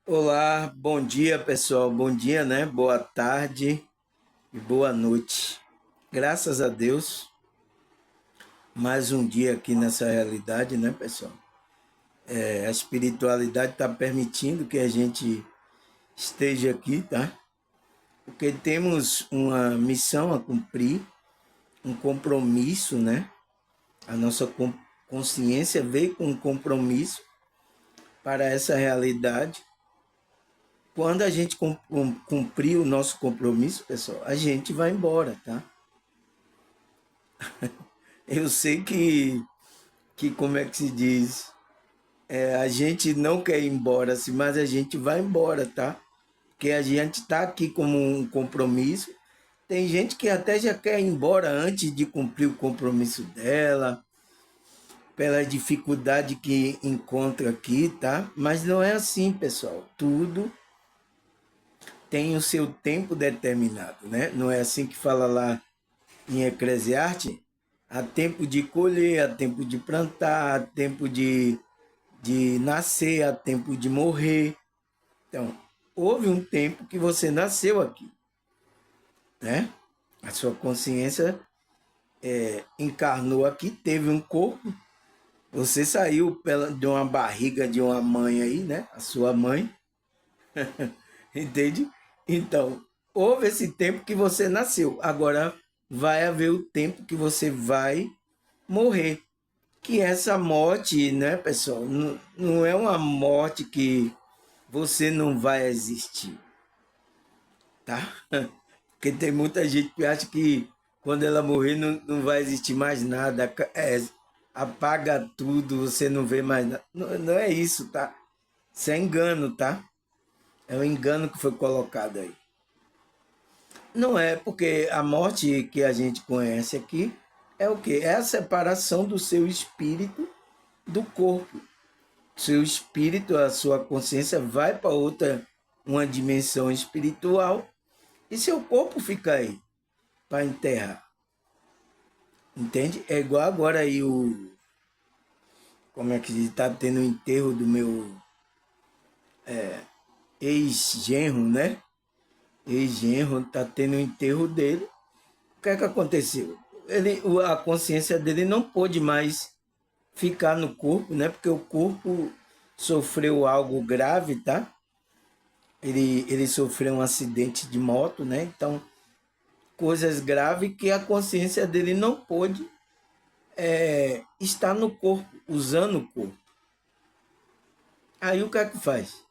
Olá, bom dia pessoal, bom dia, né? Boa tarde e boa noite. Graças a Deus, mais um dia aqui nessa realidade, né, pessoal? A espiritualidade está permitindo que a gente esteja aqui, tá? Porque temos uma missão a cumprir, um compromisso, né? A nossa consciência veio com um compromisso para essa realidade. Quando a gente cumprir o nosso compromisso, pessoal, a gente vai embora, tá? Eu sei que como é que se diz? A gente não quer ir embora, assim, mas a gente vai embora, tá? Porque a gente está aqui como um compromisso. Tem gente que até já quer ir embora antes de cumprir o compromisso dela, pela dificuldade que encontra aqui, tá? Mas não é assim, pessoal. Tudo tem o seu tempo determinado, né? Não é assim que fala lá em Eclesiastes? Há tempo de colher, há tempo de plantar, há tempo de nascer, há tempo de morrer. Então, houve um tempo que você nasceu aqui, né? A sua consciência encarnou aqui, teve um corpo, você saiu de uma barriga de uma mãe aí, né? A sua mãe, entende? Então, houve esse tempo que você nasceu. Agora vai haver o tempo que você vai morrer. Que essa morte, né, pessoal, não é uma morte que você não vai existir, tá? Porque tem muita gente que acha que quando ela morrer não vai existir mais nada, apaga tudo, você não vê mais nada. Não é isso, tá? Isso é engano, tá? É um engano que foi colocado aí. Não é porque a morte que a gente conhece aqui é o quê? É a separação do seu espírito do corpo. Seu espírito, a sua consciência vai para outra, uma dimensão espiritual e seu corpo fica aí para enterrar. Entende? É igual agora aí como é que está tendo o enterro do meu ex-genro, né? Ex-genro está tendo o enterro dele. O que é que aconteceu? A consciência dele não pôde mais ficar no corpo, né? Porque o corpo sofreu algo grave, tá? Ele sofreu um acidente de moto, né? Então, coisas graves que a consciência dele não pôde estar no corpo, usando o corpo. Aí o que é que faz?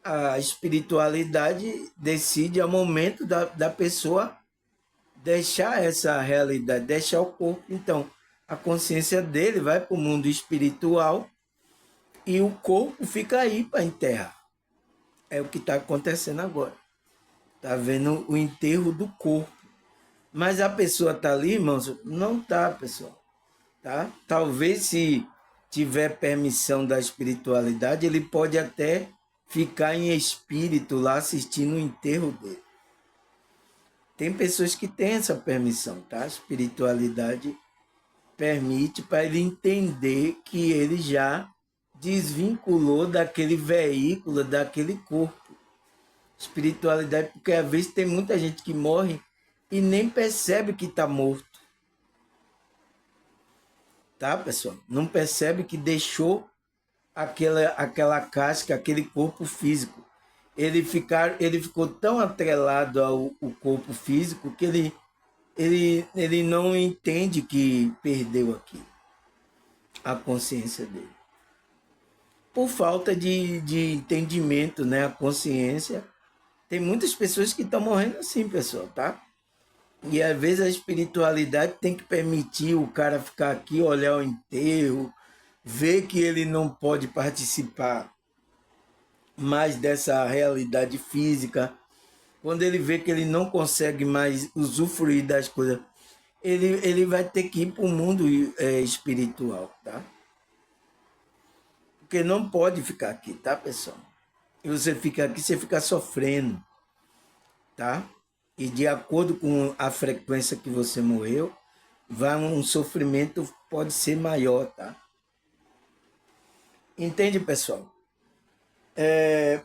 A espiritualidade decide ao momento da pessoa deixar essa realidade, deixar o corpo. Então, a consciência dele vai para o mundo espiritual e o corpo fica aí para enterrar. É o que está acontecendo agora. Está vendo o enterro do corpo. Mas a pessoa está ali, irmãos? Não está, pessoal. Tá? Talvez se tiver permissão da espiritualidade, ele pode até ficar em espírito lá assistindo o enterro dele. Tem pessoas que têm essa permissão, tá? A espiritualidade permite para ele entender que ele já desvinculou daquele veículo, daquele corpo. Espiritualidade, porque às vezes tem muita gente que morre e nem percebe que está morto, tá, pessoal? Não percebe que deixou aquela casca, aquele corpo físico. Ele ficou tão atrelado ao corpo físico que ele não entende que perdeu aqui a consciência dele. Por falta de entendimento, né? A consciência. Tem muitas pessoas que estão morrendo assim, pessoal, tá? E às vezes a espiritualidade tem que permitir o cara ficar aqui, olhar o enterro, ver que ele não pode participar mais dessa realidade física. Quando ele vê que ele não consegue mais usufruir das coisas, ele vai ter que ir para o mundo espiritual, tá? Porque não pode ficar aqui, tá, pessoal? E você fica aqui, você fica sofrendo, tá? E de acordo com a frequência que você morreu, vai um sofrimento pode ser maior, tá? Entende, pessoal?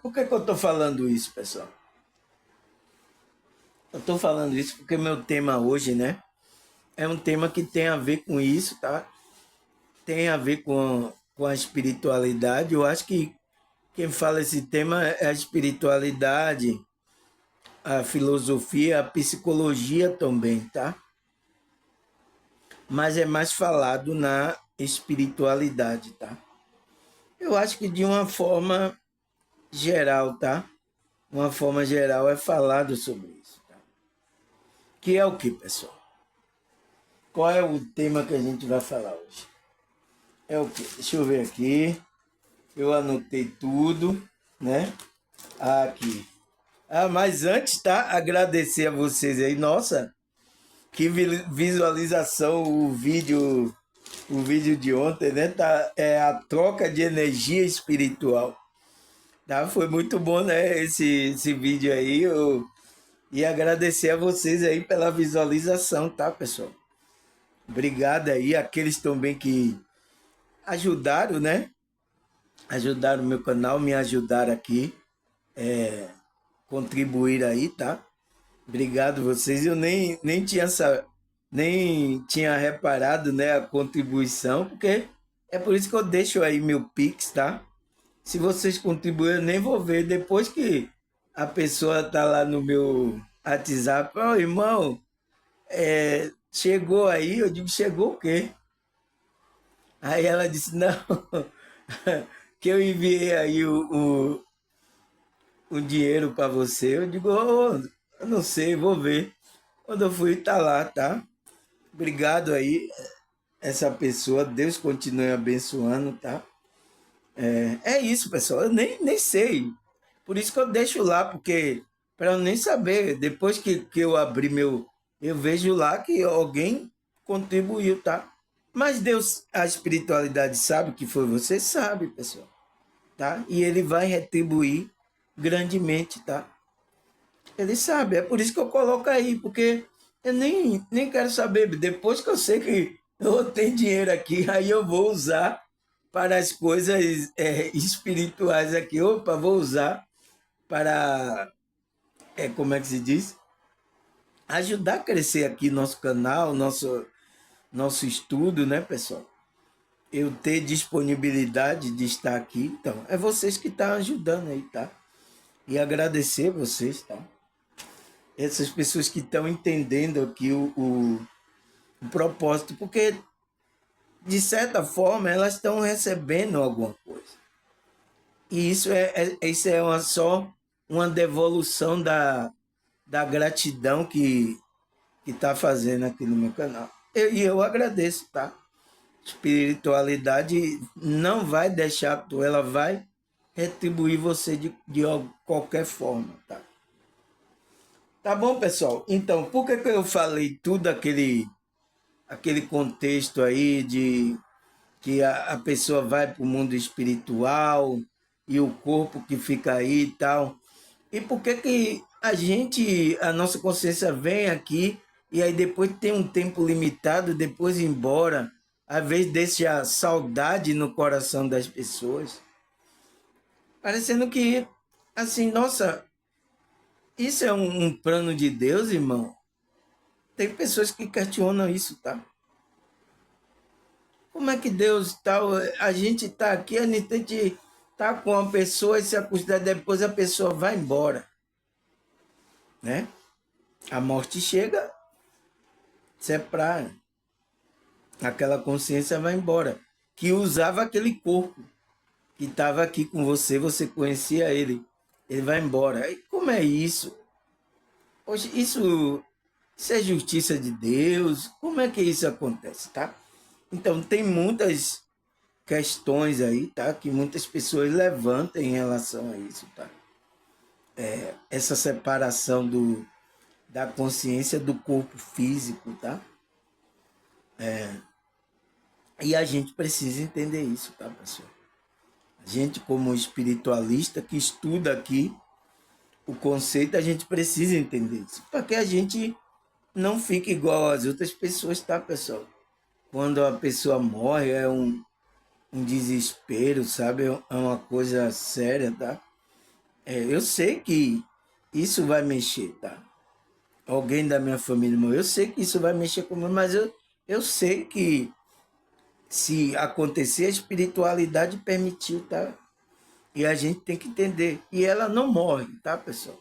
Por que eu estou falando isso, pessoal? Eu estou falando isso porque meu tema hoje, né? É um tema que tem a ver com isso, tá? Tem a ver com a espiritualidade. Eu acho que quem fala esse tema é a espiritualidade, a filosofia, a psicologia também, tá? Mas é mais falado na espiritualidade, tá? Eu acho que de uma forma geral, tá? Uma forma geral é falado sobre isso, tá? Que é o que, pessoal? Qual é o tema que a gente vai falar hoje? É o que? Deixa eu ver aqui. Eu anotei tudo, né? Aqui. Mas antes, tá? Agradecer a vocês aí. Nossa, que visualização o vídeo de ontem, né? Tá, é a troca de energia espiritual. Tá? Foi muito bom, né? Esse vídeo aí. E agradecer a vocês aí pela visualização, tá, pessoal? Obrigado aí, aqueles também que ajudaram, né? Ajudaram o meu canal, me ajudaram aqui, contribuir aí, tá? Obrigado vocês. Eu nem tinha reparado, né, a contribuição, porque é por isso que eu deixo aí meu Pix, tá? Se vocês contribuírem, eu nem vou ver. Depois que a pessoa tá lá no meu WhatsApp, ô irmão, chegou aí, eu digo, chegou o quê? Aí ela disse, não, que eu enviei aí o dinheiro para você. Eu digo, eu não sei, vou ver. Quando eu fui, tá lá, tá? Obrigado aí, essa pessoa. Deus continue abençoando, tá? É isso, pessoal. Eu nem sei. Por isso que eu deixo lá, porque para eu nem saber. Depois que eu abri meu. Eu vejo lá que alguém contribuiu, tá? Mas Deus, a espiritualidade sabe que foi você, sabe, pessoal. Tá? E ele vai retribuir grandemente, tá? Ele sabe, é por isso que eu coloco aí, porque eu nem quero saber. Depois que eu sei que eu tenho dinheiro aqui, aí eu vou usar para as coisas espirituais aqui. Opa, vou usar para, como é que se diz? Ajudar a crescer aqui nosso canal, nosso estudo, né, pessoal? Eu ter disponibilidade de estar aqui. Então, é vocês que estão ajudando aí, tá? E agradecer vocês, tá? Essas pessoas que estão entendendo aqui o propósito, porque de certa forma elas estão recebendo alguma coisa. E isso é só uma devolução da gratidão que está fazendo aqui no meu canal. E eu agradeço, tá? Espiritualidade não vai deixar tu, ela vai retribuir você de qualquer forma, tá? Tá bom, pessoal? Então, por que eu falei tudo aquele contexto aí de que a pessoa vai para o mundo espiritual e o corpo que fica aí e tal? E por que a nossa consciência vem aqui e aí depois tem um tempo limitado, depois ir embora, às vezes deixa saudade no coração das pessoas, parecendo que, assim, nossa, isso é um plano de Deus, irmão? Tem pessoas que questionam isso, tá? Como é que Deus tal? A gente está aqui, a gente está com uma pessoa e se acostumar, depois a pessoa vai embora, né? A morte chega, se é praia, aquela consciência vai embora, que usava aquele corpo, que estava aqui com você, você conhecia ele vai embora. E como é isso? Hoje, isso é justiça de Deus? Como é que isso acontece, tá? Então, tem muitas questões aí, tá? Que muitas pessoas levantam em relação a isso, tá? Essa separação da consciência do corpo físico, tá? E a gente precisa entender isso, tá, pessoal? A gente, como espiritualista que estuda aqui o conceito, a gente precisa entender isso, para que a gente não fique igual às outras pessoas, tá, pessoal? Quando a pessoa morre, um desespero, sabe? É uma coisa séria, tá? Eu sei que isso vai mexer, tá? Alguém da minha família morreu, eu sei que isso vai mexer comigo, mas eu sei que se acontecer, a espiritualidade permitiu, tá? E a gente tem que entender. E ela não morre, tá, pessoal?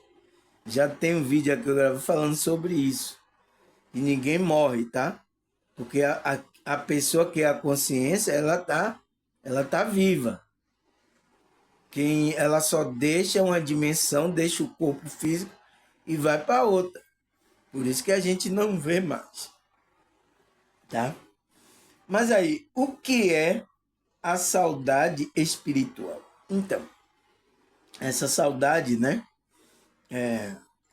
Já tem um vídeo aqui que eu gravo falando sobre isso. E ninguém morre, tá? Porque a pessoa que é a consciência, ela tá viva. Quem ela só deixa uma dimensão, deixa o corpo físico e vai para outra. Por isso que a gente não vê mais, tá? Mas aí, o que é a saudade espiritual? Então, essa saudade, né,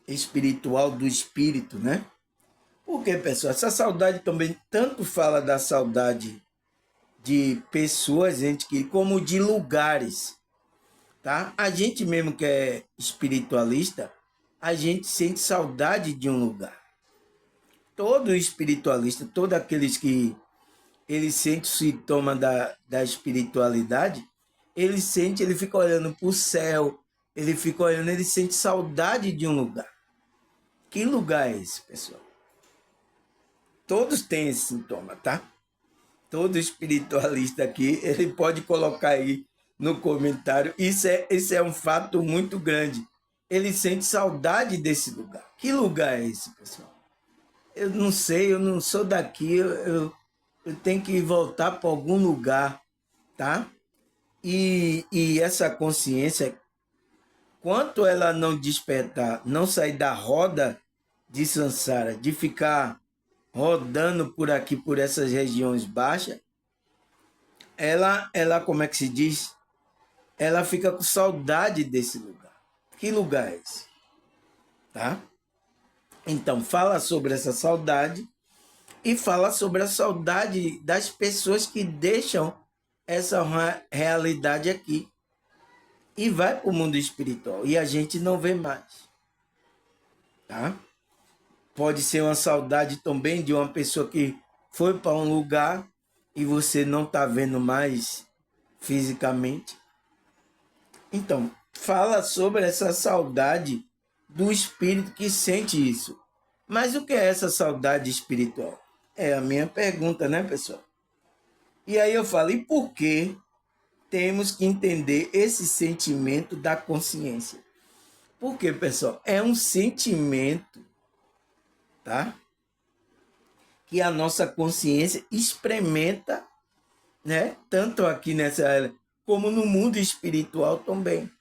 espiritual do espírito, né? Porque, pessoal, essa saudade também tanto fala da saudade de pessoas, gente, que como de lugares, tá? A gente mesmo que é espiritualista, a gente sente saudade de um lugar. Todo espiritualista, todos aqueles que ele sente o sintoma da espiritualidade, ele fica olhando para o céu, ele fica olhando, ele sente saudade de um lugar. Que lugar é esse, pessoal? Todos têm esse sintoma, tá? Todo espiritualista aqui, ele pode colocar aí no comentário. Isso é um fato muito grande. Ele sente saudade desse lugar. Que lugar é esse, pessoal? Eu não sei, eu não sou daqui, eu tenho que voltar para algum lugar, tá? E essa consciência, quanto ela não despertar, não sair da roda de Sansara, de ficar rodando por aqui, por essas regiões baixas, ela, como é que se diz? Ela fica com saudade desse lugar. Que lugar é esse? Tá? Então, fala sobre essa saudade e fala sobre a saudade das pessoas que deixam essa realidade aqui e vai para o mundo espiritual e a gente não vê mais, tá? Pode ser uma saudade também de uma pessoa que foi para um lugar e você não está vendo mais fisicamente. Então, fala sobre essa saudade do espírito que sente isso. Mas o que é essa saudade espiritual? É a minha pergunta, né, pessoal? E aí eu falo, e por que temos que entender esse sentimento da consciência? Porque, pessoal, é um sentimento, tá? Que a nossa consciência experimenta, né? Tanto aqui nessa área, como no mundo espiritual também,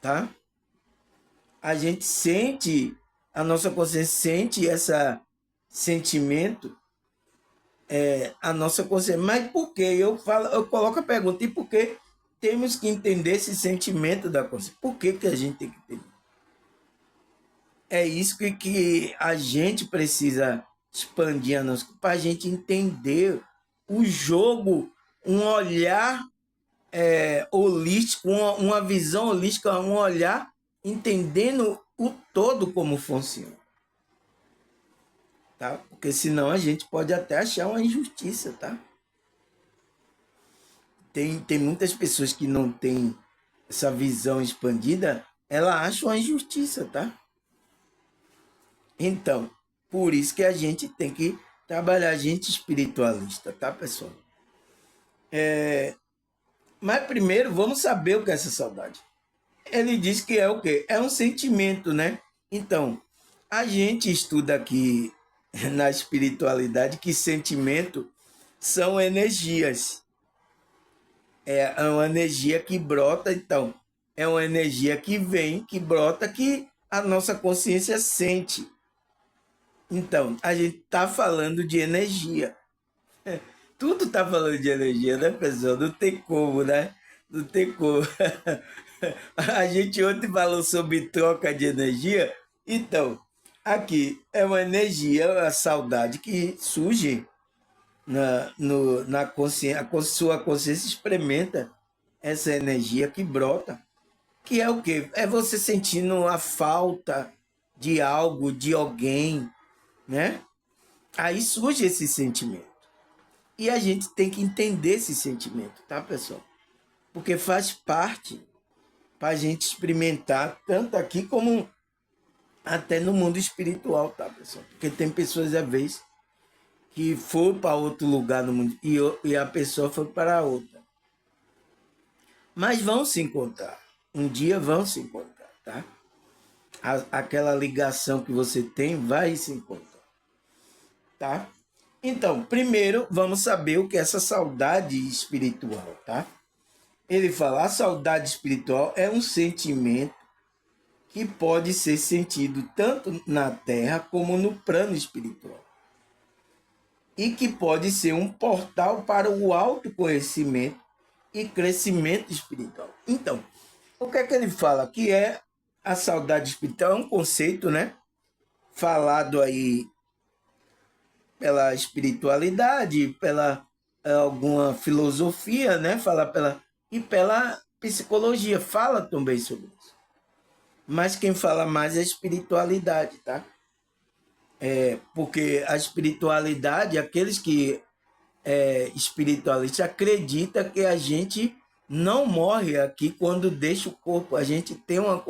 tá? A gente sente, a nossa consciência sente esse sentimento, a nossa consciência. Mas por quê? Eu coloco a pergunta, e por que temos que entender esse sentimento da consciência? Por que a gente tem que entender? É isso que a gente precisa expandir a nossa, para a gente entender o jogo, um olhar holístico, uma visão holística, um olhar entendendo o todo como funciona. Tá? Porque senão a gente pode até achar uma injustiça, tá? Tem muitas pessoas que não têm essa visão expandida, ela acha uma injustiça, tá? Então, por isso que a gente tem que trabalhar a gente espiritualista, tá, pessoal? Mas primeiro vamos saber o que é essa saudade. Ele diz que é o quê? É um sentimento, né? Então, a gente estuda aqui na espiritualidade que sentimento são energias. É uma energia que brota, então, é uma energia que vem, que brota, que a nossa consciência sente. Então, a gente está falando de energia. Tudo está falando de energia, né, pessoal? Não tem como, né? Não tem como. A gente ontem falou sobre troca de energia. Então, aqui é uma energia, a saudade que surge na consciência, a sua consciência experimenta essa energia que brota, que é o quê? É você sentindo a falta de algo, de alguém, né? Aí surge esse sentimento. E a gente tem que entender esse sentimento, tá, pessoal? Porque faz parte para a gente experimentar tanto aqui como até no mundo espiritual, tá, pessoal? Porque tem pessoas, às vezes, que foram para outro lugar no mundo e a pessoa foi para outra. Mas vão se encontrar. Um dia vão se encontrar, tá? Aquela ligação que você tem vai se encontrar, tá? Então, primeiro, vamos saber o que é essa saudade espiritual, tá? Ele fala, a saudade espiritual é um sentimento que pode ser sentido tanto na terra como no plano espiritual. E que pode ser um portal para o autoconhecimento e crescimento espiritual. Então, o que é que ele fala? Que é a saudade espiritual, é um conceito, né? Falado aí pela espiritualidade, pela alguma filosofia, né? E pela psicologia, fala também sobre isso. Mas quem fala mais é a espiritualidade, tá? Porque a espiritualidade, aqueles que espiritualistas acreditam que a gente não morre aqui quando deixa o corpo, a gente tem uma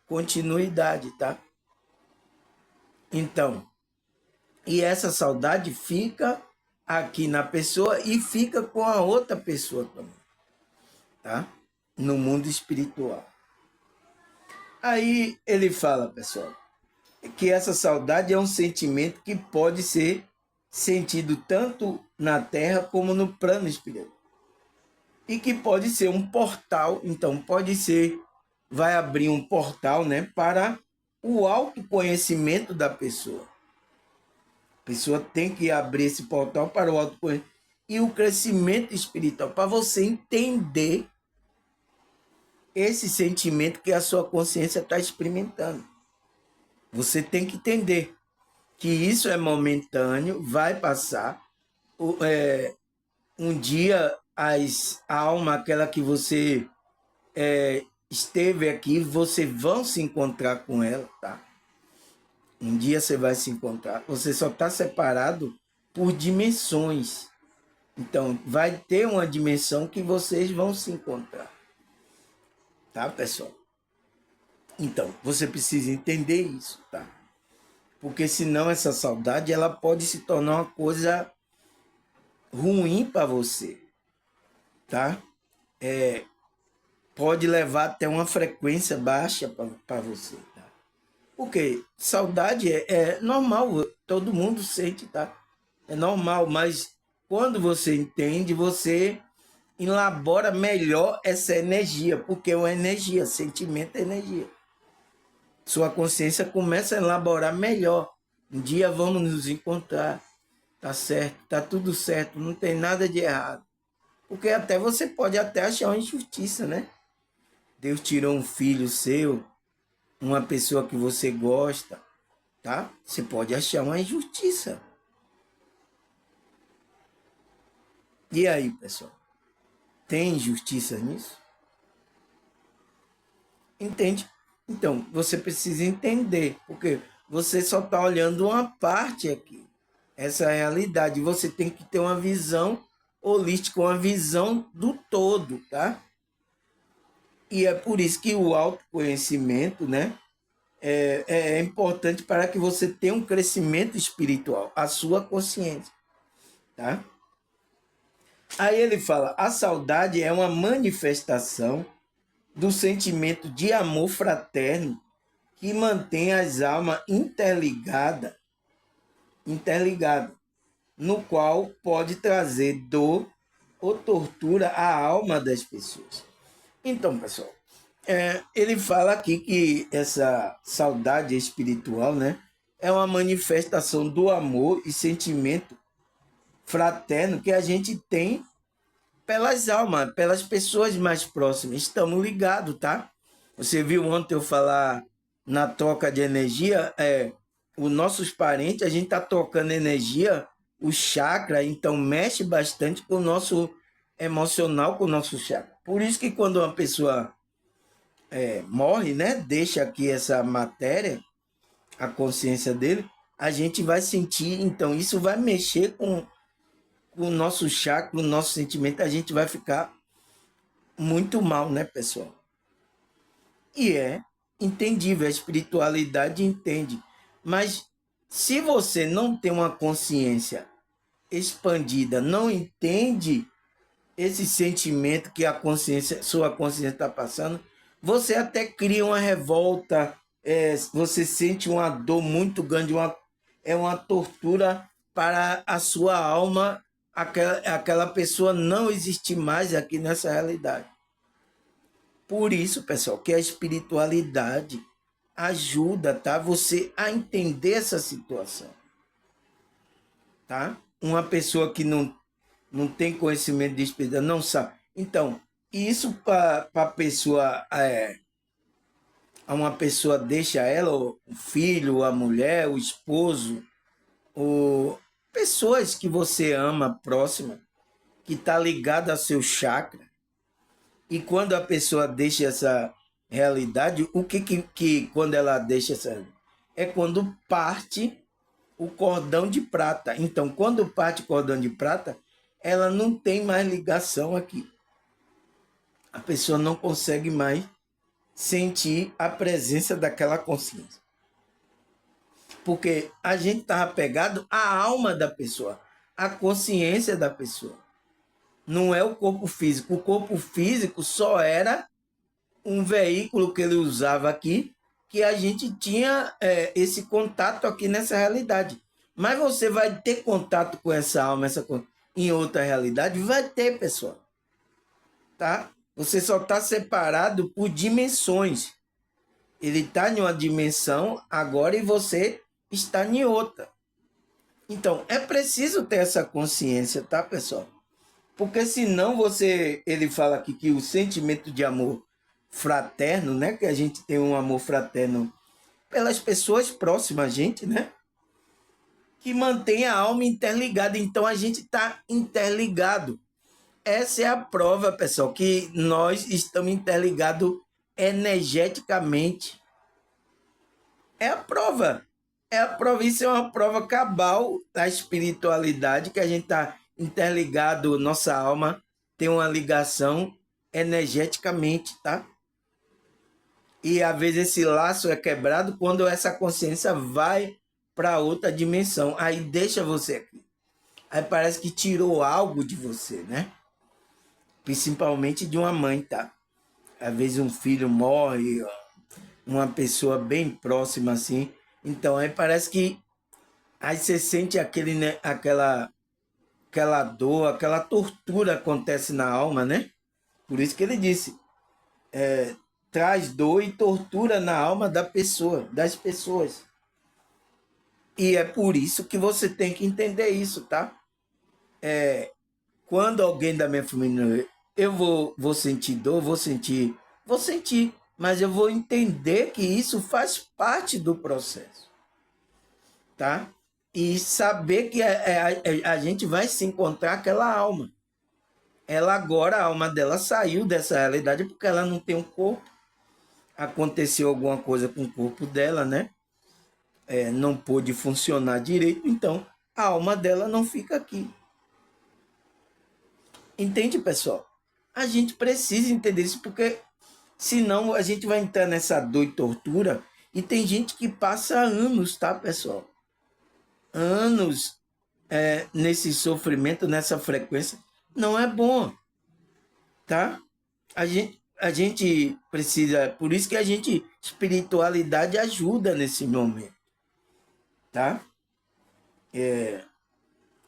continuidade, tá? Então, e essa saudade fica aqui na pessoa e fica com a outra pessoa também, tá? No mundo espiritual. Aí ele fala, pessoal, que essa saudade é um sentimento que pode ser sentido tanto na terra como no plano espiritual. E que pode ser um portal, então pode ser, vai abrir um portal, né, para o autoconhecimento da pessoa. A pessoa tem que abrir esse portal para o autoconhecimento e o crescimento espiritual, para você entender esse sentimento que a sua consciência está experimentando. Você tem que entender que isso é momentâneo, vai passar. Um dia a alma, aquela que você esteve aqui, você vão se encontrar com ela, tá? Um dia você vai se encontrar. Você só está separado por dimensões. Então, vai ter uma dimensão que vocês vão se encontrar. Tá, pessoal? Então, você precisa entender isso, tá? Porque senão essa saudade, ela pode se tornar uma coisa ruim para você, tá? Pode levar até uma frequência baixa para você, tá? Porque saudade é normal, todo mundo sente, tá? É normal, mas quando você entende, você elabora melhor essa energia, porque é uma energia, sentimento é energia. Sua consciência começa a elaborar melhor. Um dia vamos nos encontrar, tá certo, tá tudo certo, não tem nada de errado. Porque até você pode até achar uma injustiça, né? Deus tirou um filho seu, uma pessoa que você gosta, tá? Você pode achar uma injustiça. E aí, pessoal? Tem injustiça nisso? Entende? Então, você precisa entender, porque você só está olhando uma parte aqui. Essa é a realidade. Você tem que ter uma visão holística, uma visão do todo, tá? E é por isso que o autoconhecimento, né, é importante para que você tenha um crescimento espiritual, a sua consciência, tá? Aí ele fala, a saudade é uma manifestação do sentimento de amor fraterno que mantém as almas interligadas, no qual pode trazer dor ou tortura à alma das pessoas. Então, pessoal, ele fala aqui que essa saudade espiritual, né, é uma manifestação do amor e sentimento fraterno que a gente tem pelas almas, pelas pessoas mais próximas. Estamos ligados, tá? Você viu ontem eu falar na troca de energia, os nossos parentes, a gente está trocando energia, o chakra, então mexe bastante com o nosso emocional, com o nosso chakra. Por isso que quando uma pessoa morre, né, deixa aqui essa matéria, a consciência dele, a gente vai sentir, então isso vai mexer com o nosso chakra, o nosso sentimento, a gente vai ficar muito mal, né, pessoal? E é entendível, a espiritualidade entende. Mas se você não tem uma consciência expandida, não entende esse sentimento que a consciência, sua consciência está passando, você até cria uma revolta, você sente uma dor muito grande, é uma tortura para a sua alma, aquela pessoa não existir mais aqui nessa realidade. Por isso, pessoal, que a espiritualidade ajuda, tá? Você a entender essa situação, tá? Uma pessoa que não tem conhecimento de espiritualidade, não sabe. Então, isso para a pessoa, uma pessoa deixa ela, o filho, a mulher, o esposo, pessoas que você ama próxima, que está ligada ao seu chakra. E quando a pessoa deixa essa realidade, o que quando ela deixa essa. É quando parte o cordão de prata. Então, quando parte o cordão de prata, ela não tem mais ligação aqui. A pessoa não consegue mais sentir a presença daquela consciência. Porque a gente estava apegado à alma da pessoa, à consciência da pessoa. Não é o corpo físico. O corpo físico só era um veículo que ele usava aqui, que a gente tinha esse contato aqui nessa realidade. Mas você vai ter contato com essa alma, em outra realidade? Vai ter, pessoal. Tá? Você só está separado por dimensões. Ele está em uma dimensão agora e você está em outra. Então, é preciso ter essa consciência, tá, pessoal? Porque senão ele fala aqui que o sentimento de amor fraterno, né, que a gente tem um amor fraterno pelas pessoas próximas a gente, né, que mantém a alma interligada. Então a gente está interligado. Essa é a prova, pessoal, que nós estamos interligados energeticamente. É a prova. É a prova. Isso é uma prova cabal da espiritualidade, que a gente está interligado, nossa alma tem uma ligação energeticamente, tá? E às vezes esse laço é quebrado quando essa consciência vai para outra dimensão. Aí deixa você aqui. Aí parece que tirou algo de você, né? Principalmente de uma mãe, tá? Às vezes um filho morre, uma pessoa bem próxima assim. Então aí parece que aí você sente né, aquela dor, aquela tortura acontece na alma, né? Por isso que ele disse, traz dor e tortura na alma da pessoa, das pessoas. E é por isso que você tem que entender isso, tá? Quando alguém da minha família, eu vou sentir dor, vou sentir, mas eu vou entender que isso faz parte do processo, tá? E saber que a gente vai se encontrar aquela alma. Ela agora, a alma dela saiu dessa realidade porque ela não tem um corpo. Aconteceu alguma coisa com o corpo dela, né? Não pôde funcionar direito, então a alma dela não fica aqui. Entende, pessoal? A gente precisa entender isso, porque senão a gente vai entrar nessa dor e tortura. E tem gente que passa anos, tá, pessoal? Anos nesse sofrimento, nessa frequência. Não é bom, tá? A gente precisa, por isso que a gente, espiritualidade ajuda nesse momento, tá?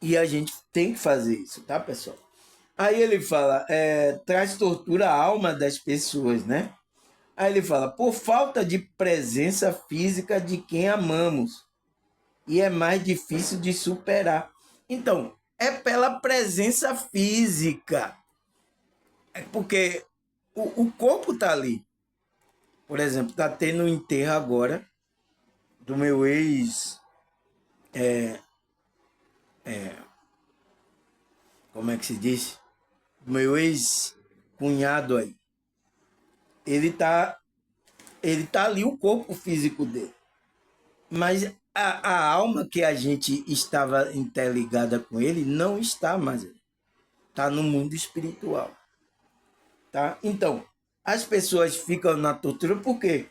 E a gente tem que fazer isso, tá, pessoal? Aí ele fala, traz tortura à alma das pessoas, né? Aí ele fala, por falta de presença física de quem amamos. E é mais difícil de superar. Então, é pela presença física. É porque o corpo tá ali. Por exemplo, tá tendo um enterro agora do meu ex. Como é que se diz? Do meu ex-cunhado aí. Ele tá, ele tá ali, o corpo físico dele. Mas a alma que a gente estava interligada com ele não está mais. Está no mundo espiritual. Tá? Então, as pessoas ficam na tortura porque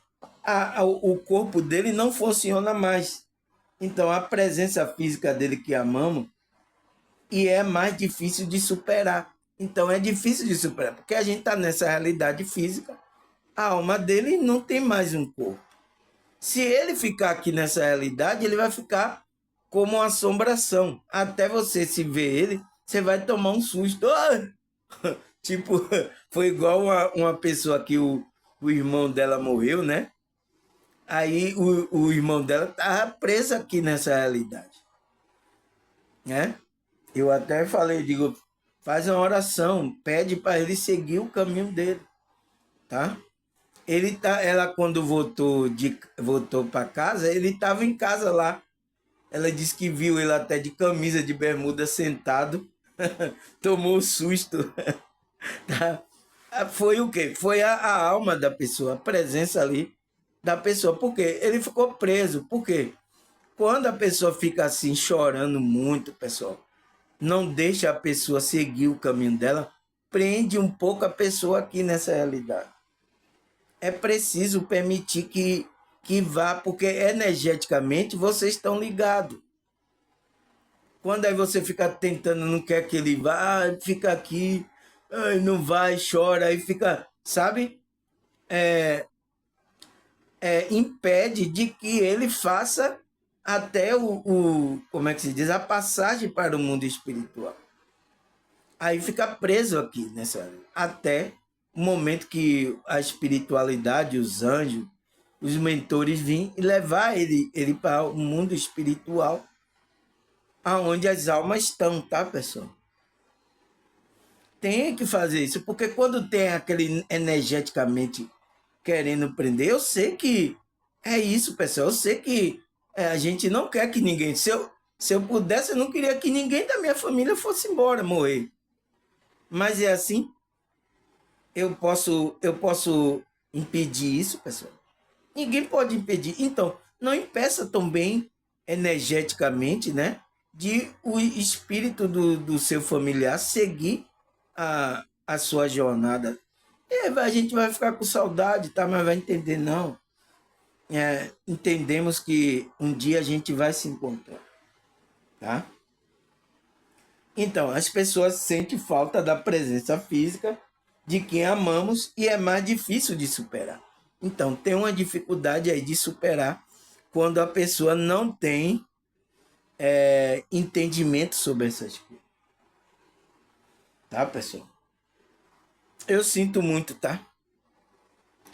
o corpo dele não funciona mais. Então, a presença física dele que amamos e é mais difícil de superar. Então, é difícil de superar, porque a gente está nessa realidade física, a alma dele não tem mais um corpo. Se ele ficar aqui nessa realidade, ele vai ficar como uma assombração. Até você se ver ele, você vai tomar um susto. Ah! Tipo, foi igual uma pessoa que o irmão dela morreu, né? Aí o irmão dela estava preso aqui nessa realidade, né? Eu até falei, digo, faz uma oração, pede para ele seguir o caminho dele, tá? Ela quando voltou para casa, ele estava em casa lá. Ela disse que viu ele até de camisa de bermuda sentado, tomou um susto. Tá? Foi o quê? Foi a alma da pessoa, a presença ali da pessoa. Por quê? Ele ficou preso. Por quê? Quando a pessoa fica assim chorando muito, pessoal, não deixa a pessoa seguir o caminho dela, prende um pouco a pessoa aqui nessa realidade. É preciso permitir que vá, porque energeticamente vocês estão ligados. Quando aí você fica tentando, não quer que ele vá, fica aqui, ai, não vai, chora, aí fica, sabe? Impede de que ele faça até como é que se diz, a passagem para o mundo espiritual. Aí fica preso aqui nessa, até o momento que a espiritualidade, os anjos, os mentores vêm e levar ele para o mundo espiritual, aonde as almas estão, tá, pessoal? Tem que fazer isso, porque quando tem aquele energeticamente querendo prender, eu sei que é isso, pessoal. Eu sei que a gente não quer que ninguém. Se eu pudesse, eu não queria que ninguém da minha família fosse embora, morrer. Mas é assim, eu posso impedir isso, pessoal. Ninguém pode impedir. Então, não impeça também energeticamente, né? De o espírito do seu familiar seguir a sua jornada. A gente vai ficar com saudade, tá? Mas vai entender, não. Entendemos que um dia a gente vai se encontrar, tá? Então, as pessoas sentem falta da presença física de quem amamos e é mais difícil de superar. Então, tem uma dificuldade aí de superar quando a pessoa não tem entendimento sobre essas coisas. Tá, pessoal? Eu sinto muito, tá?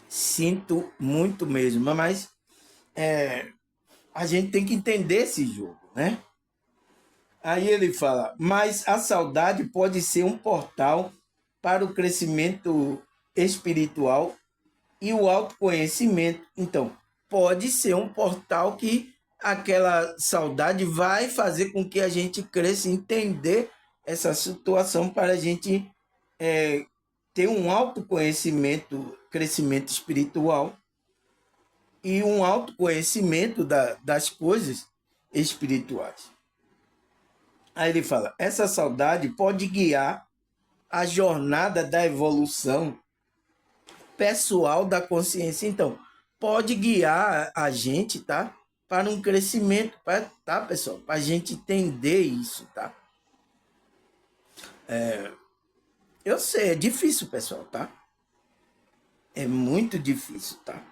Sinto muito mesmo, mas a gente tem que entender esse jogo, né? Aí ele fala, mas a saudade pode ser um portal para o crescimento espiritual e o autoconhecimento. Então, pode ser um portal que aquela saudade vai fazer com que a gente cresça, entender essa situação para a gente ter um autoconhecimento, crescimento espiritual e um autoconhecimento das coisas espirituais. Aí ele fala, essa saudade pode guiar a jornada da evolução pessoal da consciência. Então, pode guiar a gente, tá? Para um crescimento, tá, pessoal? Para a gente entender isso, tá? Eu sei, é difícil, pessoal, tá? É muito difícil, tá?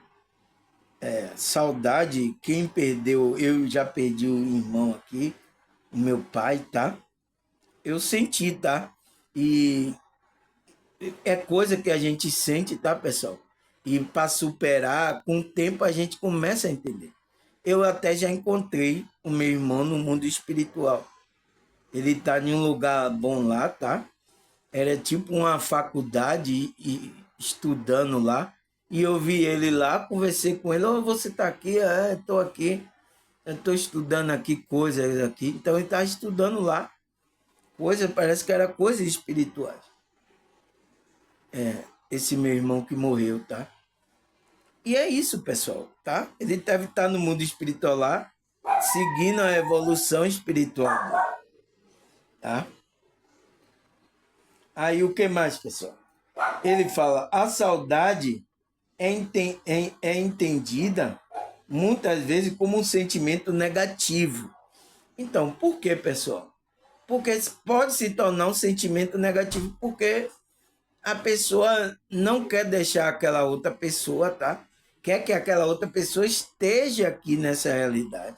Saudade, quem perdeu, eu já perdi o irmão aqui, o meu pai, tá? Eu senti, tá? E é coisa que a gente sente, tá, pessoal? E para superar, com o tempo a gente começa a entender. Eu até já encontrei o meu irmão no mundo espiritual. Ele tá em um lugar bom lá, tá? Era tipo uma faculdade e estudando lá. E eu vi ele lá, conversei com ele, oh, você tá aqui? Estou aqui. Eu estou estudando aqui coisas aqui. Então ele tá estudando lá. Coisa, parece que era coisas espirituais. Esse meu irmão que morreu, tá? E é isso, pessoal, tá? Ele deve estar no mundo espiritual lá, seguindo a evolução espiritual, tá? Aí o que mais, pessoal? Ele fala, a saudade é entendida muitas vezes como um sentimento negativo. Então, por que, pessoal? Porque pode se tornar um sentimento negativo porque a pessoa não quer deixar aquela outra pessoa, tá? Quer que aquela outra pessoa esteja aqui nessa realidade.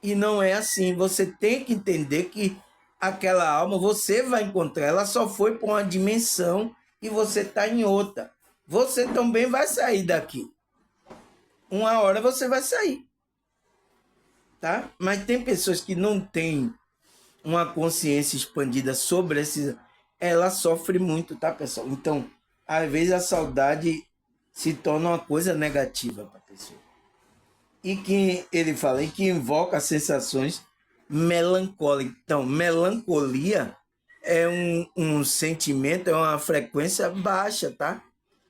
E não é assim. Você tem que entender que aquela alma, você vai encontrar, ela só foi para uma dimensão e você está em outra. Você também vai sair daqui. Uma hora você vai sair, tá? Mas tem pessoas que não têm uma consciência expandida sobre esses, ela sofre muito, tá, pessoal? Então, às vezes a saudade se torna uma coisa negativa para a pessoa. E que ele fala, e que invoca sensações melancólicas. Então, melancolia é um sentimento, é uma frequência baixa, tá?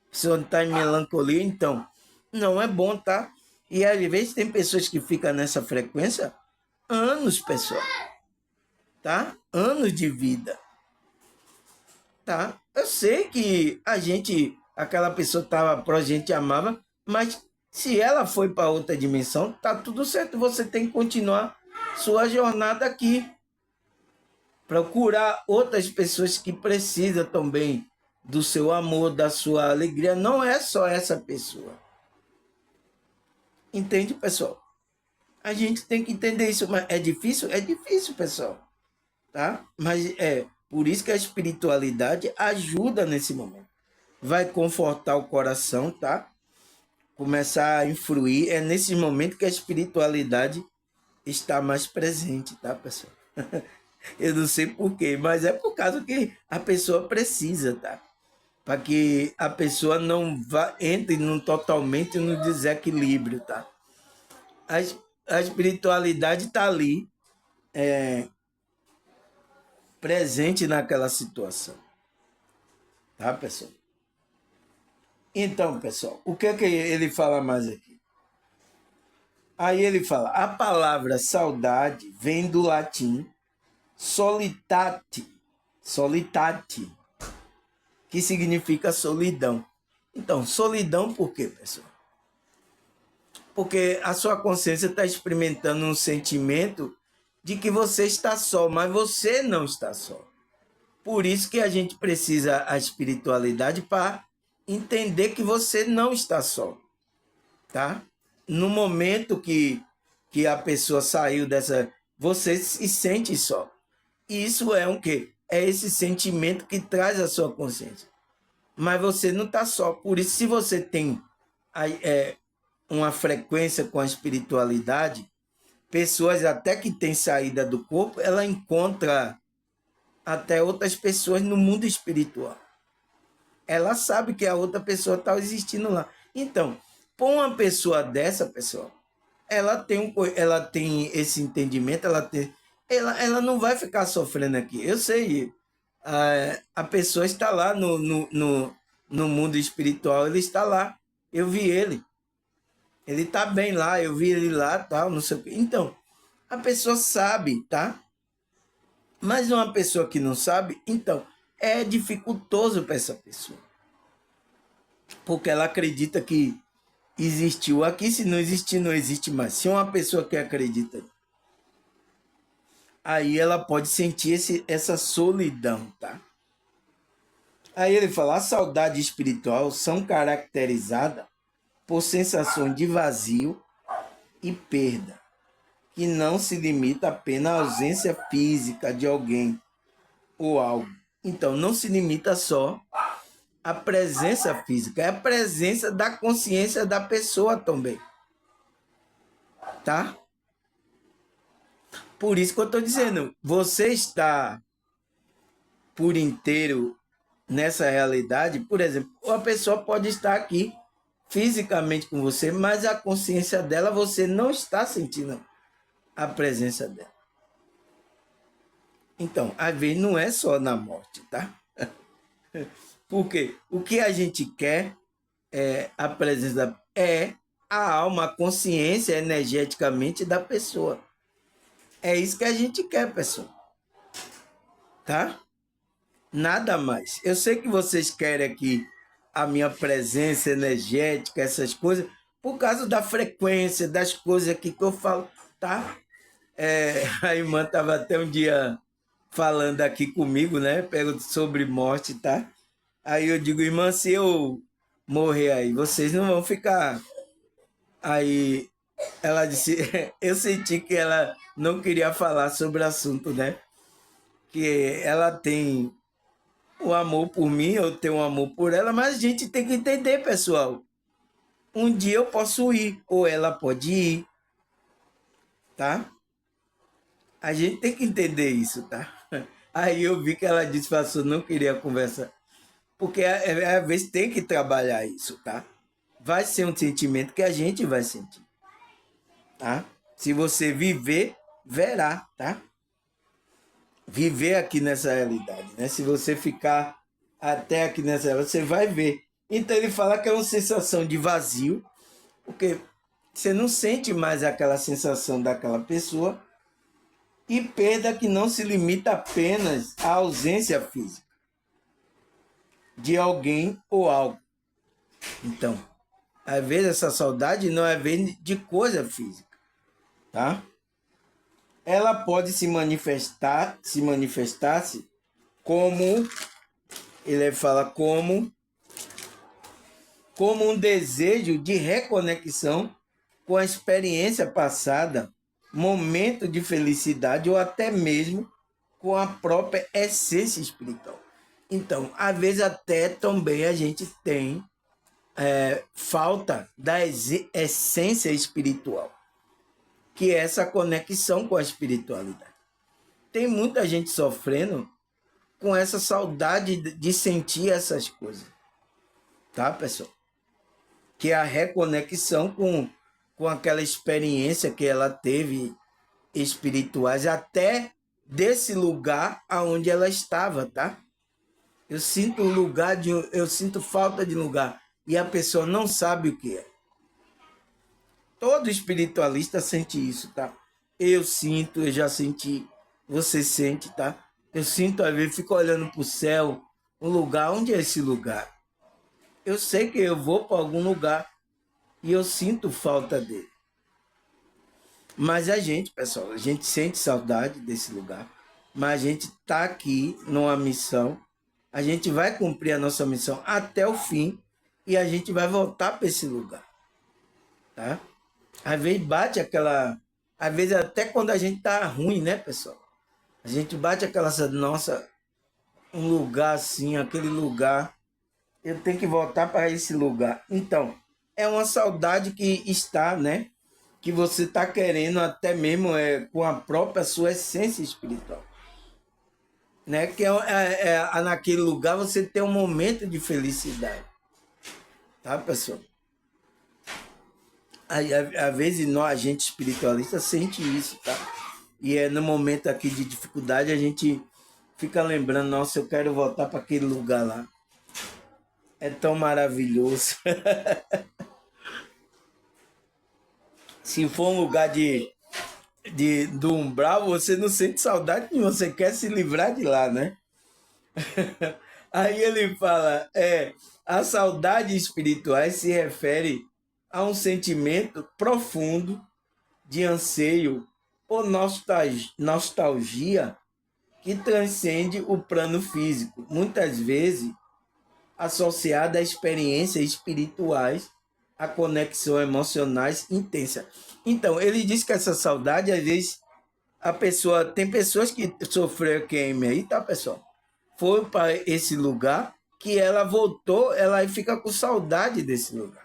A pessoa está em melancolia, então, não é bom, tá? E às vezes tem pessoas que ficam nessa frequência anos, pessoal, tá? Anos de vida, tá? Eu sei que aquela pessoa tava pra gente amava, mas se ela foi para outra dimensão, tá tudo certo. Você tem que continuar sua jornada aqui, procurar outras pessoas que precisam também do seu amor, da sua alegria. Não é só essa pessoa. Entende, pessoal? A gente tem que entender isso, mas é difícil? É difícil, pessoal, tá? Mas é por isso que a espiritualidade ajuda nesse momento. Vai confortar o coração, tá? Começar a influir. É nesse momento que a espiritualidade está mais presente, tá, pessoal? Eu não sei porquê, mas é por causa que a pessoa precisa, tá? Para que a pessoa não vá, entre totalmente no desequilíbrio, tá? A, a espiritualidade está ali, presente naquela situação, tá, pessoal? Então, pessoal, o que é que ele fala mais aqui? Aí ele fala, a palavra saudade vem do latim solitate, que significa solidão. Então, solidão por quê, pessoal? Porque a sua consciência está experimentando um sentimento de que você está só, mas você não está só. Por isso que a gente precisa a espiritualidade para entender que você não está só, tá? No momento que a pessoa saiu dessa, você se sente só. E isso é um quê? É esse sentimento que traz a sua consciência. Mas você não está só. Por isso, se você tem uma frequência com a espiritualidade, pessoas até que têm saída do corpo, ela encontra até outras pessoas no mundo espiritual. Ela sabe que a outra pessoa está existindo lá. Então, por uma pessoa dessa, pessoal, ela tem esse entendimento, ela não vai ficar sofrendo aqui. Eu sei, a pessoa está lá no mundo espiritual, ele está lá. Eu vi ele. Ele está bem lá, eu vi ele lá, tal, não sei o quê. Então, a pessoa sabe, tá? Mas uma pessoa que não sabe, então, é dificultoso para essa pessoa. Porque ela acredita que existiu aqui, se não existir, não existe mais. Se uma pessoa que acredita, aí ela pode sentir essa solidão, tá? Aí ele fala, a saudade espiritual são caracterizadas por sensações de vazio e perda, que não se limita apenas à ausência física de alguém ou algo. Então, não se limita só à presença física, é a presença da consciência da pessoa também, tá? Por isso que eu estou dizendo, você está por inteiro nessa realidade, por exemplo, a pessoa pode estar aqui fisicamente com você, mas a consciência dela, você não está sentindo a presença dela. Então, às vezes não é só na morte, tá? Porque o que a gente quer é a presença, é a alma, a consciência energeticamente da pessoa. É isso que a gente quer, pessoal. Tá? Nada mais. Eu sei que vocês querem aqui a minha presença energética, essas coisas, por causa da frequência, das coisas aqui que eu falo, tá? A irmã estava até um dia falando aqui comigo, né? Pergunta sobre morte, tá? Aí eu digo, irmã, se eu morrer aí, vocês não vão ficar. Aí ela disse, eu senti que ela não queria falar sobre o assunto, né? Que ela tem o amor por mim, eu tenho um amor por ela, mas a gente tem que entender, pessoal. Um dia eu posso ir, ou ela pode ir, tá? A gente tem que entender isso, tá? Aí eu vi que ela disse, pastor, não queria conversar. Porque às vezes tem que trabalhar isso, tá? Vai ser um sentimento que a gente vai sentir, tá? Se você viver, verá, tá? Viver aqui nessa realidade, né? Se você ficar até aqui nessa realidade, você vai ver. Então ele fala que é uma sensação de vazio, porque você não sente mais aquela sensação daquela pessoa, e perda que não se limita apenas à ausência física de alguém ou algo. Então, às vezes essa saudade não é de coisa física, tá? Ela pode se manifestar-se como, ele fala como um desejo de reconexão com a experiência passada, momento de felicidade ou até mesmo com a própria essência espiritual. Então, às vezes até também a gente tem falta da essência espiritual, que é essa conexão com a espiritualidade. Tem muita gente sofrendo com essa saudade de sentir essas coisas, tá, pessoal? Que é a reconexão com aquela experiência que ela teve espirituais, até desse lugar aonde ela estava, tá? Eu sinto eu sinto falta de lugar e a pessoa não sabe o que é. Todo espiritualista sente isso, tá? Eu sinto, eu já senti, você sente, tá? Eu sinto, às vezes, fico olhando para o céu, um lugar, onde é esse lugar? Eu sei que eu vou para algum lugar e eu sinto falta dele. Mas a gente, pessoal, a gente sente saudade desse lugar, mas a gente está aqui numa missão, a gente vai cumprir a nossa missão até o fim e a gente vai voltar para esse lugar, tá? Às vezes bate aquela. Às vezes até quando a gente tá ruim, né, pessoal? A gente bate aquela. Nossa, um lugar assim, aquele lugar. Eu tenho que voltar para esse lugar. Então, é uma saudade que está, né? Que você está querendo até mesmo com a própria sua essência espiritual. Né? Que naquele lugar você tem um momento de felicidade. Tá, pessoal? Às vezes nós, a gente espiritualista, sente isso, tá? E é no momento aqui de dificuldade a gente fica lembrando, nossa, eu quero voltar para aquele lugar lá. É tão maravilhoso. Se for um lugar do umbral, você não sente saudade nenhuma, você quer se livrar de lá, né? Aí ele fala, a saudade espiritual se refere a um sentimento profundo de anseio ou nostalgia que transcende o plano físico, muitas vezes associada a experiências espirituais, a conexão emocionais intensa. Então, ele diz que essa saudade, às vezes, tem pessoas que sofreram QM aí, tá, pessoal? Foi para esse lugar que ela voltou, ela fica com saudade desse lugar.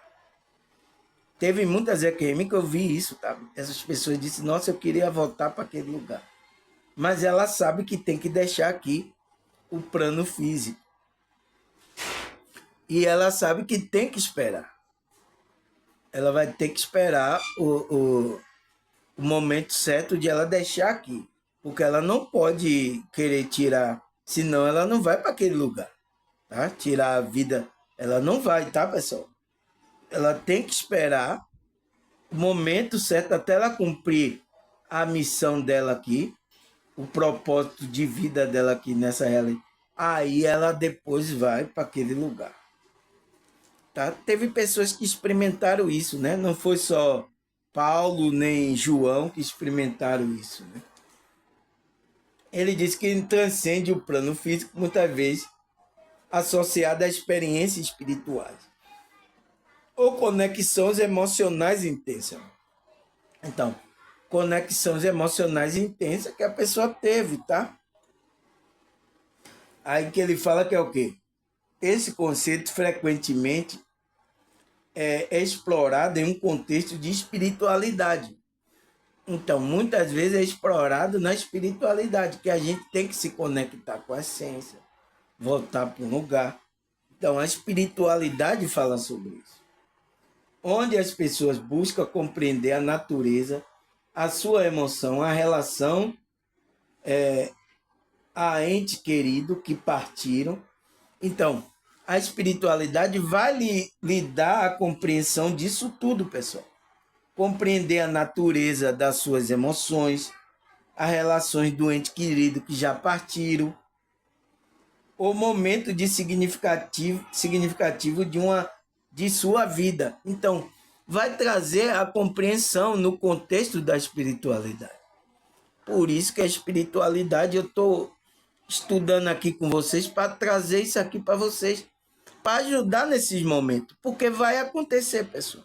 Teve muitas EQM que eu vi isso, tá? Essas pessoas disseram, nossa, eu queria voltar para aquele lugar. Mas ela sabe que tem que deixar aqui o plano físico. E ela sabe que tem que esperar. Ela vai ter que esperar o momento certo de ela deixar aqui. Porque ela não pode querer tirar, senão ela não vai para aquele lugar. Tá? Tirar a vida, ela não vai, tá, pessoal? Ela tem que esperar o momento certo até ela cumprir a missão dela aqui, o propósito de vida dela aqui nessa realidade. Aí ela depois vai para aquele lugar. Tá? Teve pessoas que experimentaram isso, né? Não foi só Paulo nem João que experimentaram isso, né? Ele disse que transcende o plano físico, muitas vezes associado a experiências espirituais ou conexões emocionais intensas. Então, conexões emocionais intensas que a pessoa teve, tá? Aí que ele fala que é o quê? Esse conceito frequentemente é explorado em um contexto de espiritualidade. Então, muitas vezes é explorado na espiritualidade, que a gente tem que se conectar com a essência, voltar para um lugar. Então, a espiritualidade fala sobre isso. Onde as pessoas buscam compreender a natureza, a sua emoção, a relação a ente querido que partiram. Então, a espiritualidade vai lhe dar a compreensão disso tudo, pessoal. Compreender a natureza das suas emoções, as relações do ente querido que já partiram, o momento de significativo de sua vida. Então, vai trazer a compreensão no contexto da espiritualidade. Por isso que a espiritualidade, eu estou estudando aqui com vocês para trazer isso aqui para vocês, para ajudar nesses momentos, porque vai acontecer, pessoal.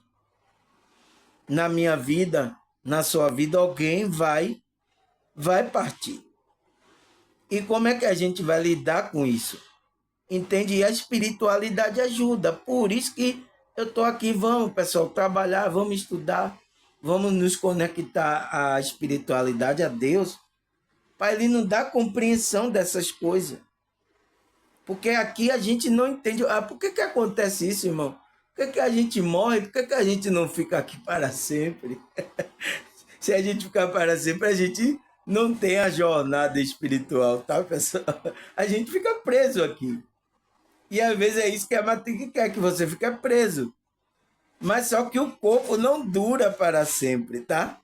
Na minha vida, na sua vida, alguém vai partir. E como é que a gente vai lidar com isso? Entende? E a espiritualidade ajuda. Por isso que eu estou aqui. Vamos, pessoal, trabalhar, vamos estudar, vamos nos conectar à espiritualidade, a Deus, para Ele nos dar compreensão dessas coisas. Porque aqui a gente não entende. Ah, por que acontece isso, irmão? Por que a gente morre? Por que a gente não fica aqui para sempre? Se a gente ficar para sempre, a gente não tem a jornada espiritual, tá, pessoal? A gente fica preso aqui. E às vezes é isso que a matriz quer, que você fique preso. Mas só que o corpo não dura para sempre, tá?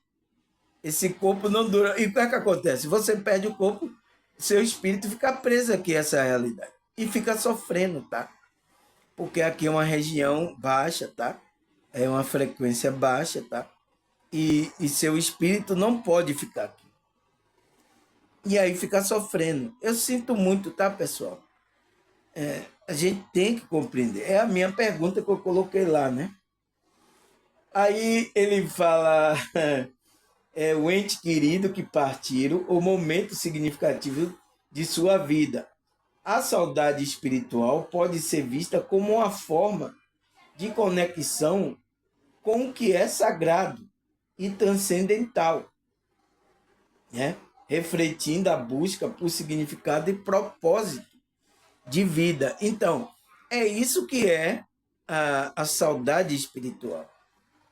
Esse corpo não dura. E o que é que acontece? Você perde o corpo, seu espírito fica preso aqui a essa realidade. E fica sofrendo, tá? Porque aqui é uma região baixa, tá? É uma frequência baixa, tá? E seu espírito não pode ficar aqui. E aí fica sofrendo. Eu sinto muito, tá, pessoal? A gente tem que compreender. É a minha pergunta que eu coloquei lá, né? Aí ele fala, o ente querido que partiram, o momento significativo de sua vida. A saudade espiritual pode ser vista como uma forma de conexão com o que é sagrado e transcendental, né? Refletindo a busca por significado e propósito de vida. Então, é isso que é a saudade espiritual.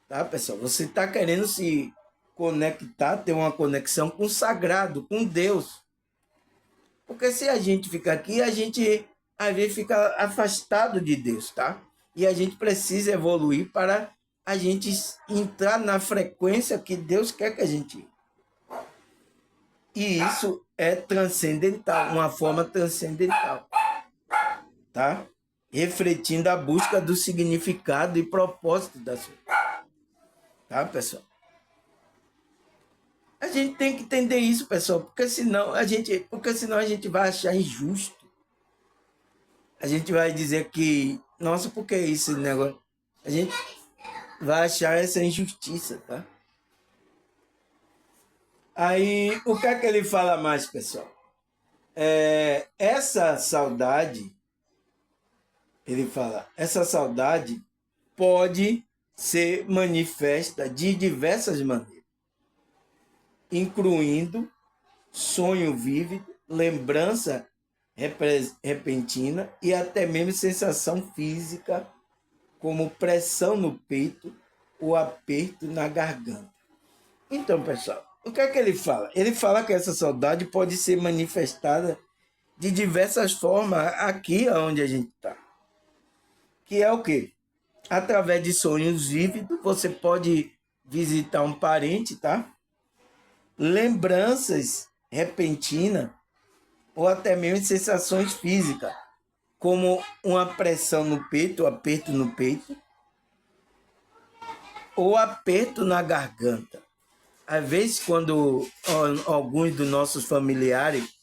Tá, pessoal? Você está querendo se conectar, ter uma conexão com o sagrado, com Deus. Porque se a gente fica aqui, a gente às vezes fica afastado de Deus, tá? E a gente precisa evoluir para a gente entrar na frequência que Deus quer que a gente. E isso é transcendental, uma forma transcendental, tá? Refletindo a busca do significado e propósito da sua. Tá, pessoal? A gente tem que entender isso, pessoal, porque senão a gente vai achar injusto. A gente vai dizer que, nossa, por que esse negócio? A gente vai achar essa injustiça, tá? Aí, o que é que ele fala mais, pessoal? Essa saudade, ele fala, essa saudade pode ser manifesta de diversas maneiras, incluindo sonho vívido, lembrança repentina e até mesmo sensação física, como pressão no peito ou aperto na garganta. Então, pessoal, o que é que ele fala? Ele fala que essa saudade pode ser manifestada de diversas formas aqui onde a gente está. Que é o quê? Através de sonhos vívidos, você pode visitar um parente, tá? Lembranças repentinas ou até mesmo sensações físicas, como uma pressão no peito, aperto no peito, ou aperto na garganta. Às vezes, quando alguns dos nossos familiares,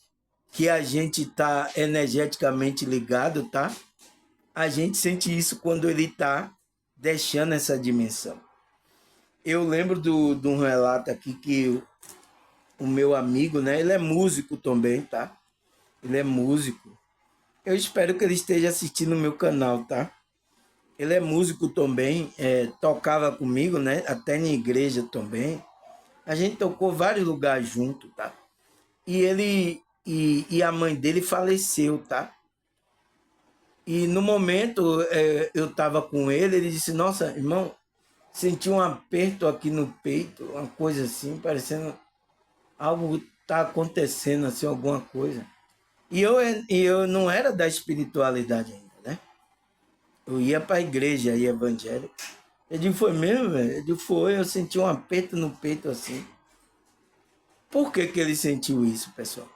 que a gente está energeticamente ligado, tá? A gente sente isso quando ele está deixando essa dimensão. Eu lembro de um relato aqui que o meu amigo, né? Ele é músico também, tá? Ele é músico. Eu espero que ele esteja assistindo o meu canal, tá? Ele é músico também, tocava comigo, né? Até na igreja também. A gente tocou vários lugares junto, tá? E ele e a mãe dele faleceu, tá? E no momento eu estava com ele disse: Nossa, irmão, senti um aperto aqui no peito, uma coisa assim, parecendo algo tá acontecendo, assim, alguma coisa. E eu não era da espiritualidade ainda, né? Eu ia para a igreja aí, evangélica. Eu digo: Foi mesmo, velho? Eu digo: Foi, eu senti um aperto no peito assim. Por que que ele sentiu isso, pessoal?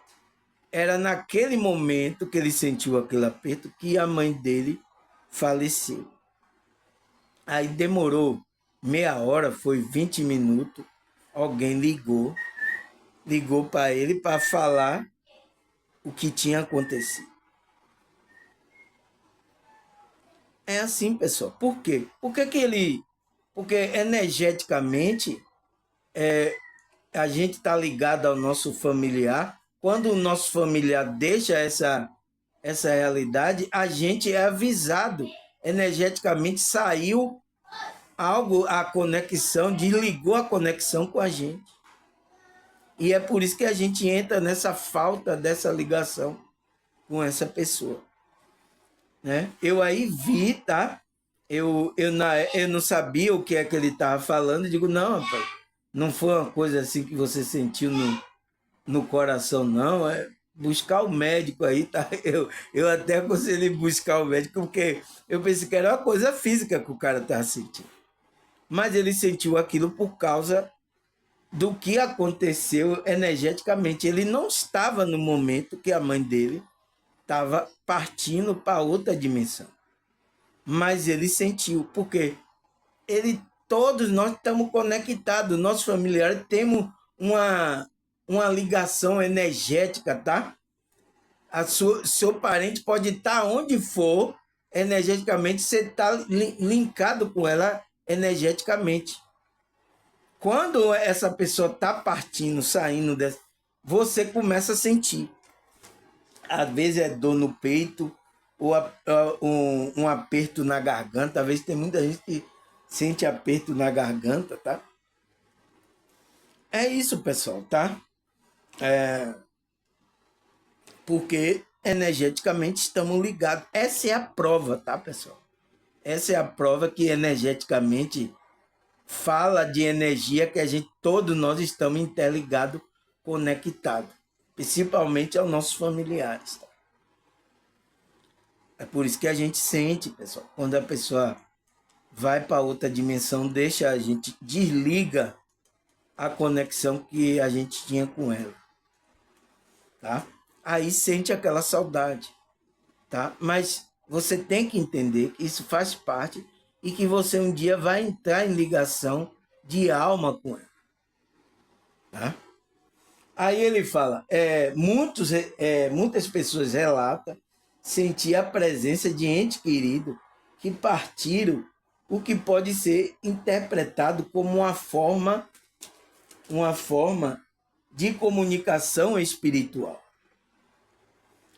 Era naquele momento que ele sentiu aquele aperto que a mãe dele faleceu. Aí demorou meia hora, foi 20 minutos. Alguém ligou para ele para falar o que tinha acontecido. É assim, pessoal. Por quê? Porque energeticamente a gente está ligado ao nosso familiar. Quando o nosso familiar deixa essa realidade, a gente é avisado. Energeticamente saiu algo, a conexão, desligou a conexão com a gente. E é por isso que a gente entra nessa falta dessa ligação com essa pessoa, né? Eu aí vi, tá? Eu não sabia o que é que ele estava falando. Eu digo: Não, rapaz, não foi uma coisa assim que você sentiu no coração, não. É buscar o médico aí, tá? Eu até aconselhei buscar o médico, porque eu pensei que era uma coisa física que o cara estava sentindo. Mas ele sentiu aquilo por causa do que aconteceu energeticamente. Ele não estava no momento que a mãe dele estava partindo para outra dimensão. Mas ele sentiu, porque todos nós estamos conectados, nossos familiares temos uma ligação energética, tá? Seu parente pode estar onde for, energeticamente, você está linkado com ela energeticamente. Quando essa pessoa está partindo, saindo dessa, você começa a sentir. Às vezes é dor no peito, ou um aperto na garganta. Às vezes tem muita gente que sente aperto na garganta, tá? É isso, pessoal, tá? Porque energeticamente estamos ligados. Essa é a prova, tá, pessoal? Essa é a prova que energeticamente fala de energia que todos nós estamos interligados, conectados, principalmente aos nossos familiares. Tá? É por isso que a gente sente, pessoal, quando a pessoa vai para outra dimensão, deixa a gente, desliga a conexão que a gente tinha com ela, tá? Aí sente aquela saudade, tá? Mas você tem que entender que isso faz parte e que você um dia vai entrar em ligação de alma com ela, tá? Aí ele fala, muitas pessoas relatam sentir a presença de entes queridos que partiram, o que pode ser interpretado como uma forma de comunicação espiritual.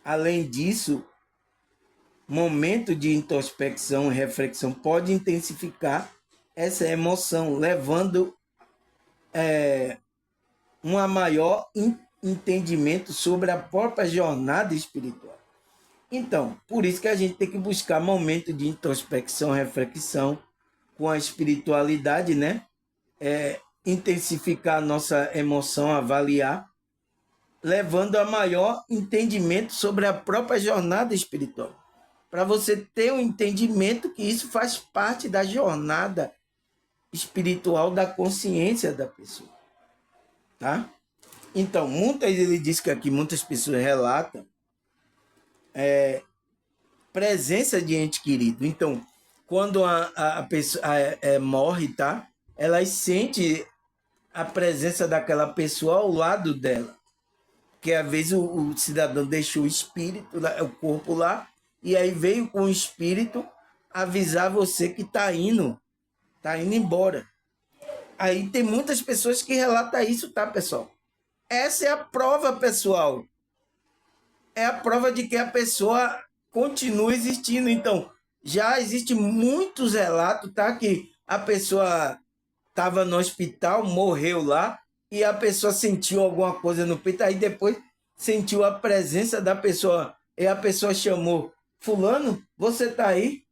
Além disso, momento de introspecção e reflexão pode intensificar essa emoção, levando um maior entendimento sobre a própria jornada espiritual. Então, por isso que a gente tem que buscar momentos de introspecção, reflexão com a espiritualidade, né? Intensificar a nossa emoção, avaliar, levando a maior entendimento sobre a própria jornada espiritual. Para você ter um entendimento que isso faz parte da jornada espiritual da consciência da pessoa, tá? Então, ele diz que aqui muitas pessoas relatam presença de ente querido. Então, quando a pessoa morre, tá? Ela sente a presença daquela pessoa ao lado dela. Porque às vezes o cidadão deixou o espírito, o corpo lá, e aí veio com o espírito avisar você que está indo embora. Aí tem muitas pessoas que relatam isso, tá, pessoal? Essa é a prova, pessoal. É a prova de que a pessoa continua existindo. Então, já existe muitos relatos, tá? Que a pessoa estava no hospital, morreu lá, e a pessoa sentiu alguma coisa no peito, aí depois sentiu a presença da pessoa, e a pessoa chamou, fulano, você está aí?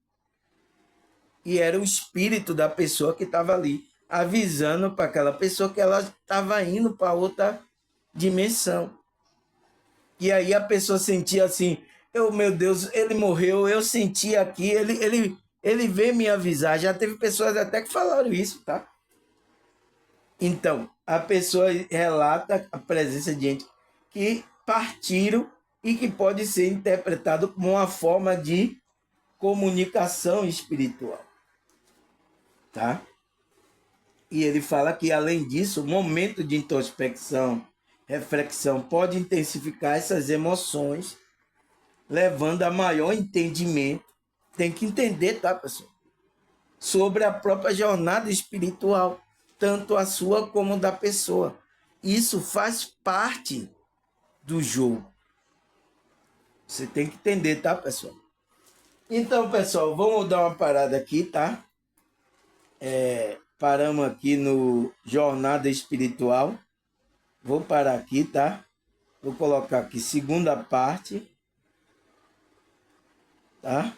E era o espírito da pessoa que estava ali, avisando para aquela pessoa que ela estava indo para outra dimensão. E aí a pessoa sentia assim, meu Deus, ele morreu, eu senti aqui, ele veio me avisar. Já teve pessoas até que falaram isso, tá? Então, a pessoa relata a presença de gente que partiram e que pode ser interpretado como uma forma de comunicação espiritual, tá? E ele fala que, além disso, o momento de introspecção, reflexão, pode intensificar essas emoções, levando a maior entendimento. Tem que entender, tá, pessoal? Sobre a própria jornada espiritual, tanto a sua como da pessoa. Isso faz parte do jogo. Você tem que entender, tá, pessoal? Então, pessoal, vamos dar uma parada aqui, tá? Paramos aqui no Jornada Espiritual. Vou parar aqui, tá? Vou colocar aqui segunda parte, tá?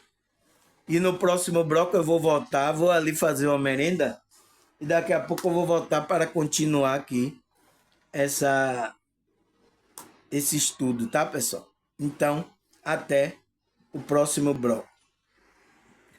E no próximo bloco eu vou voltar, vou ali fazer uma merenda e daqui a pouco eu vou voltar para continuar aqui esse estudo, tá, pessoal? Então, até o próximo bloco.